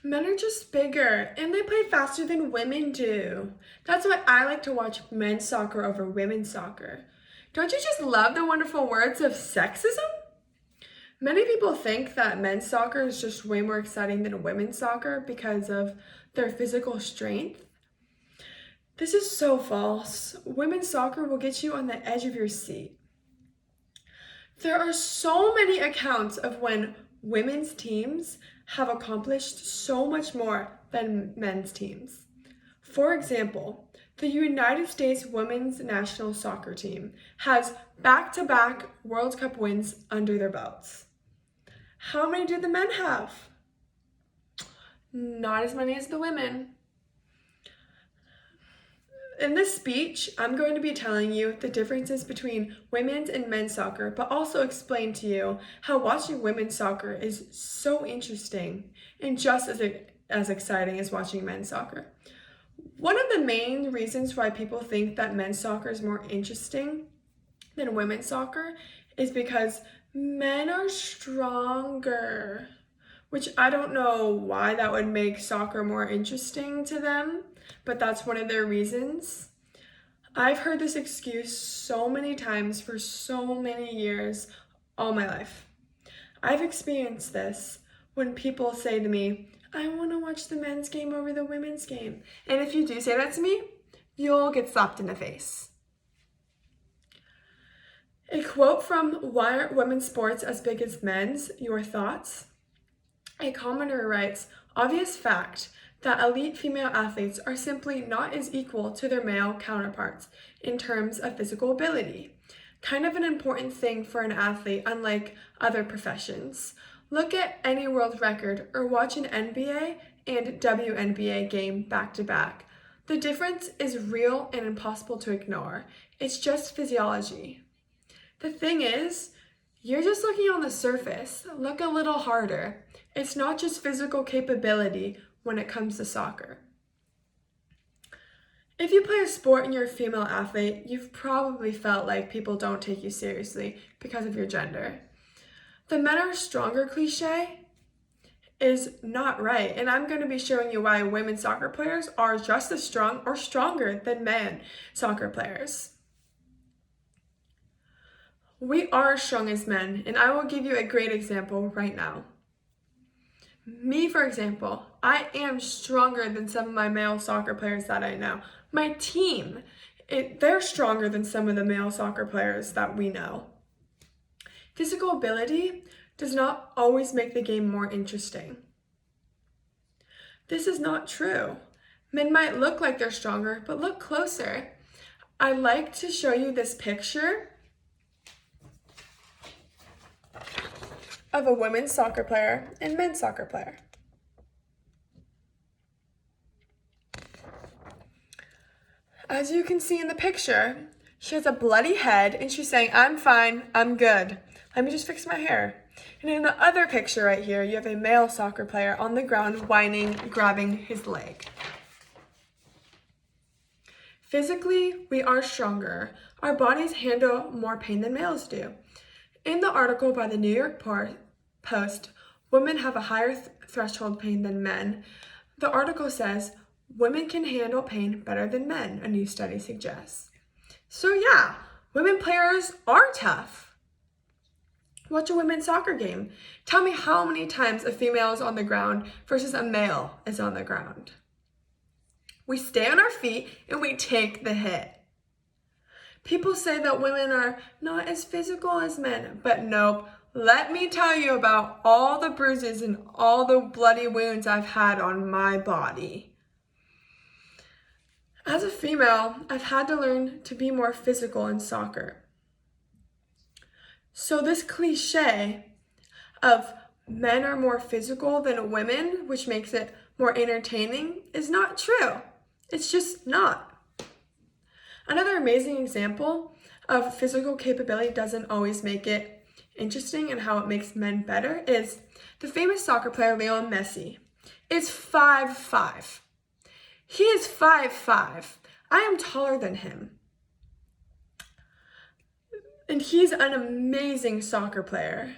Men are just bigger and they play faster than women do. That's why I like to watch men's soccer over women's soccer. Don't you just love the wonderful words of sexism? Many people think that men's soccer is just way more exciting than women's soccer because of their physical strength. This is so false. Women's soccer will get you on the edge of your seat. There are so many accounts of when women's teams have accomplished so much more than men's teams. For example, the United States women's national soccer team has back-to-back World Cup wins under their belts. How many do the men have? Not as many as the women. In this speech, I'm going to be telling you the differences between women's and men's soccer, but also explain to you how watching women's soccer is so interesting and just as exciting as watching men's soccer. One of the main reasons why people think that men's soccer is more interesting than women's soccer is because men are stronger, which I don't know why that would make soccer more interesting to them, but that's one of their reasons. I've heard this excuse so many times for so many years, all my life. I've experienced this when people say to me, I want to watch the men's game over the women's game. And if you do say that to me, you'll get slapped in the face. A quote from Why Aren't Women's Sports as Big as Men's? Your thoughts? A commenter writes, obvious fact that elite female athletes are simply not as equal to their male counterparts in terms of physical ability. Kind of an important thing for an athlete, unlike other professions. Look at any world record or watch an NBA and WNBA game back to back. The difference is real and impossible to ignore. It's just physiology. The thing is, you're just looking on the surface. Look a little harder. It's not just physical capability when it comes to soccer. If you play a sport and you're a female athlete, you've probably felt like people don't take you seriously because of your gender. The men are stronger cliche is not right, and I'm going to be showing you why women soccer players are just as strong or stronger than men soccer players. We are strong as men, and I will give you a great example right now. Me, for example, I am stronger than some of my male soccer players that I know. My team, they're stronger than some of the male soccer players that we know. Physical ability does not always make the game more interesting. This is not true. Men might look like they're stronger, but look closer. I like to show you this picture of a women's soccer player and men's soccer player. As you can see in the picture, she has a bloody head and she's saying, I'm fine, I'm good. Let me just fix my hair. And in the other picture right here, you have a male soccer player on the ground whining, grabbing his leg. Physically, we are stronger. Our bodies handle more pain than males do. In the article by the New York Post, women have a higher threshold pain than men. The article says, women can handle pain better than men, a new study suggests. So yeah, women players are tough. Watch a women's soccer game. Tell me how many times a female is on the ground versus a male is on the ground. We stay on our feet and we take the hit. People say that women are not as physical as men, but nope. Let me tell you about all the bruises and all the bloody wounds I've had on my body. As a female, I've had to learn to be more physical in soccer. So this cliche of men are more physical than women, which makes it more entertaining, is not true. It's just not. Another amazing example of physical capability doesn't always make it interesting and how it makes men better is the famous soccer player Lionel Messi is 5'5". He is 5'5". I am taller than him. And he's an amazing soccer player.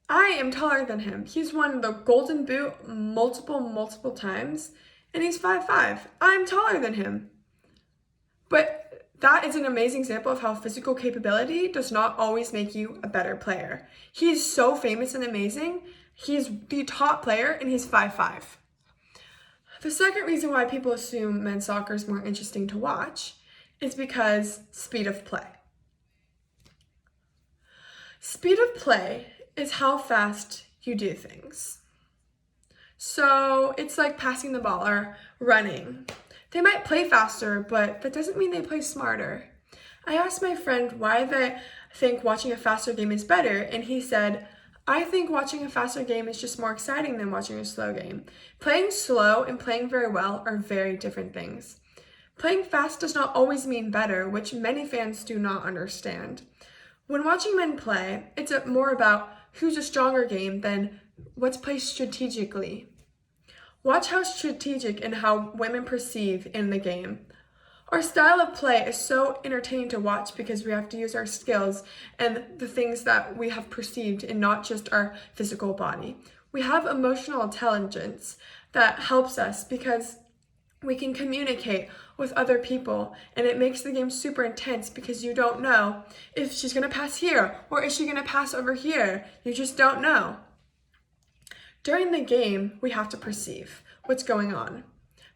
I am taller than him. He's won the Golden Boot multiple times, and he's 5'5". I'm taller than him. But that is an amazing example of how physical capability does not always make you a better player. He's so famous and amazing. He's the top player, and he's 5'5". The second reason why people assume men's soccer is more interesting to watch is because speed of play. Speed of play is how fast you do things. So it's like passing the ball or running. They might play faster, but that doesn't mean they play smarter. I asked my friend why they think watching a faster game is better, and he said, I think watching a faster game is just more exciting than watching a slow game. Playing slow and playing very well are very different things. Playing fast does not always mean better, which many fans do not understand. When watching men play, it's more about who's a stronger game than what's played strategically. Watch how strategic and how women perceive in the game. Our style of play is so entertaining to watch because we have to use our skills and the things that we have perceived and not just our physical body. We have emotional intelligence that helps us because we can communicate with other people, and it makes the game super intense because you don't know if she's going to pass here or is she going to pass over here. You just don't know. During the game, we have to perceive what's going on.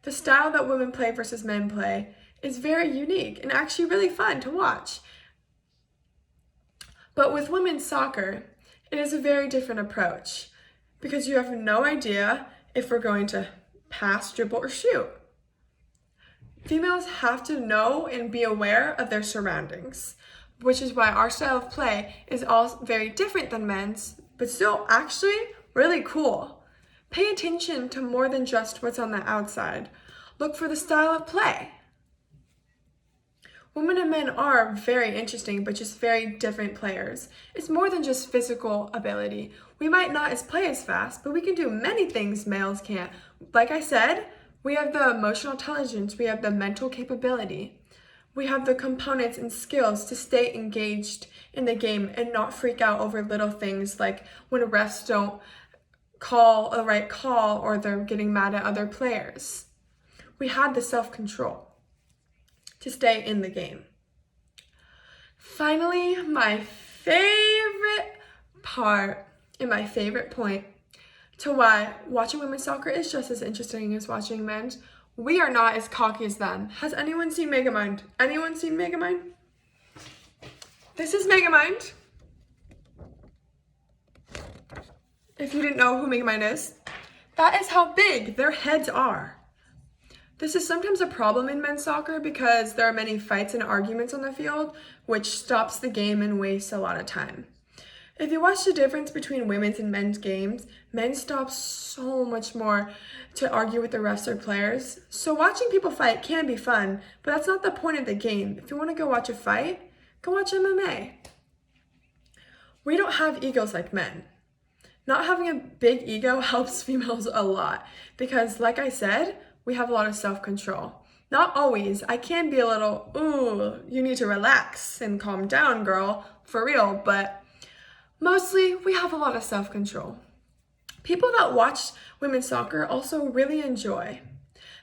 The style that women play versus men play is very unique and actually really fun to watch. But with women's soccer, it is a very different approach because you have no idea if we're going to pass, dribble, or shoot. Females have to know and be aware of their surroundings, which is why our style of play is all very different than men's, but still actually really cool. Pay attention to more than just what's on the outside. Look for the style of play. Women and men are very interesting, but just very different players. It's more than just physical ability. We might not play as fast, but we can do many things males can't. Like I said, we have the emotional intelligence, we have the mental capability. We have the components and skills to stay engaged in the game and not freak out over little things like when refs don't call a right call or they're getting mad at other players. We have the self-control to stay in the game. Finally, my favorite part and my favorite point to why watching women's soccer is just as interesting as watching men's. We are not as cocky as them. Has anyone seen Megamind? Anyone seen Megamind? This is Megamind. If you didn't know who Megamind is, that is how big their heads are. This is sometimes a problem in men's soccer because there are many fights and arguments on the field, which stops the game and wastes a lot of time. If you watch the difference between women's and men's games, men stop so much more to argue with the refs or players. So watching people fight can be fun, but that's not the point of the game. If you want to go watch a fight, go watch MMA. We don't have egos like men. Not having a big ego helps females a lot because, like I said, we have a lot of self-control. Not always. I can be a little, ooh, you need to relax and calm down, girl, for real, but mostly we have a lot of self-control. People that watch women's soccer also really enjoy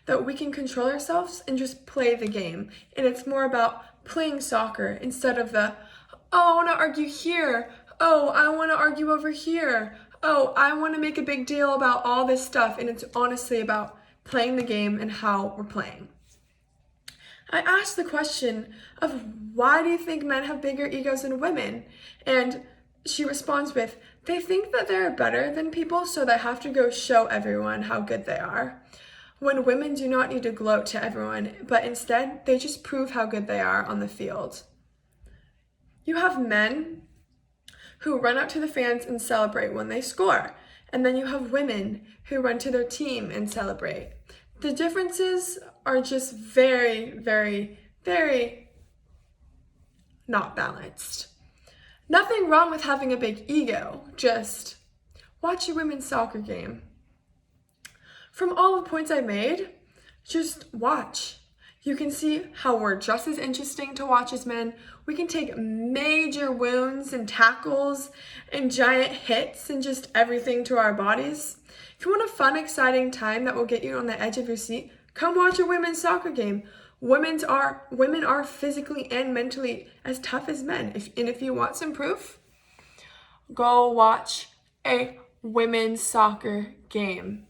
that we can control ourselves and just play the game. And it's more about playing soccer instead of the, oh, I want to argue here. Oh, I want to argue over here. Oh, I want to make a big deal about all this stuff. And it's honestly about playing the game and how we're playing. I asked the question of why do you think men have bigger egos than women? And she responds with, they think that they're better than people, so they have to go show everyone how good they are. When women do not need to gloat to everyone, but instead they just prove how good they are on the field. You have men who run out to the fans and celebrate when they score. And then you have women who run to their team and celebrate. The differences are just very, very, very not balanced. Nothing wrong with having a big ego, just watch a women's soccer game. From all the points I made, just watch. You can see how we're just as interesting to watch as men. We can take major wounds and tackles and giant hits and just everything to our bodies. If you want a fun, exciting time that will get you on the edge of your seat, come watch a women's soccer game. Women are physically and mentally as tough as men. If you want some proof, go watch a women's soccer game.